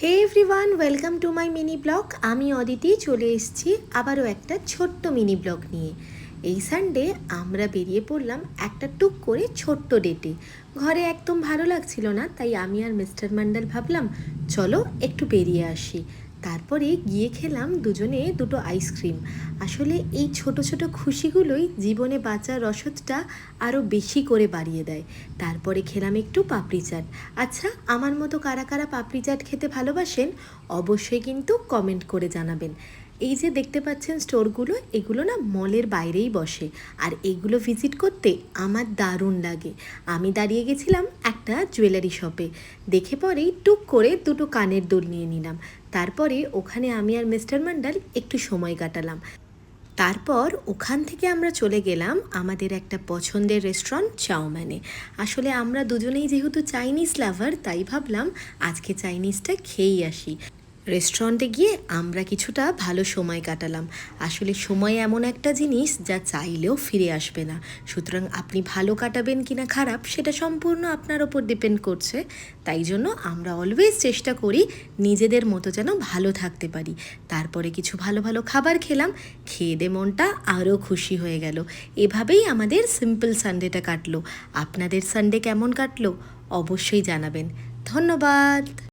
Hey everyone, welcome to my mini blog. আমি অদিতি চলে এসেছি আবারও একটা ছোট্ট মিনি ব্লগ নিয়ে। এই সানডে আমরা বেরিয়ে পড়লাম একটা টুক করে ছোট্ট ডেটে। ঘরে একদম ভালো লাগছিল না, তাই আমি আর মিস্টার মণ্ডল ভাবলাম চলো একটু বেরিয়ে আসি। তারপরে গিয়ে খেলাম দুজনে দুটো আইসক্রিম। আসলে এই ছোট ছোট খুশিগুলোই জীবনে বাঁচার রসদটা আরও বেশি করে বাড়িয়ে দেয়। তারপরে খেলাম একটু পাপড়ি চাট। আচ্ছা, আমার মতো কারা কারা পাপড়ি চাট খেতে ভালোবাসেন অবশ্যই কিন্তু কমেন্ট করে জানাবেন। এই যে দেখতে পাচ্ছেন স্টোরগুলো, এগুলো না মলের বাইরেই বসে, আর এগুলো ভিজিট করতে আমার দারুণ লাগে। আমি দাঁড়িয়ে গেছিলাম একটা জুয়েলারি শপে, দেখে পরেই টুক করে দুটো কানের দুল নিয়ে নিলাম। তারপরে ওখানে আমি আর মিস্টার মণ্ডল একটু সময় কাটালাম। তারপর ওখান থেকে আমরা চলে গেলাম আমাদের একটা পছন্দের রেস্টুরেন্ট চাউম্যানে। আসলে আমরা দুজনেই যেহেতু চাইনিজ লাভার, তাই ভাবলাম আজকে চাইনিজটা খেয়েই আসি। রেস্টুরেন্টে গিয়ে আমরা কিছুটা ভালো সময় কাটালাম। আসলে সময় এমন একটা জিনিস যা চাইলেও ফিরে আসবে না, সুতরাং আপনি ভালো কাটাবেন কিনা খারাপ সেটা সম্পূর্ণ আপনার ওপর ডিপেন্ড করছে। তাই জন্য আমরা অলওয়েজ চেষ্টা করি নিজেদের মতো যেন ভালো থাকতে পারি। তারপরে কিছু ভালো ভালো খাবার খেলাম, খেয়ে দে মনটা আরও খুশি হয়ে গেল। এভাবেই আমাদের সিম্পল সানডেটা কাটলো। আপনাদের সানডে কেমন কাটলো অবশ্যই জানাবেন। ধন্যবাদ।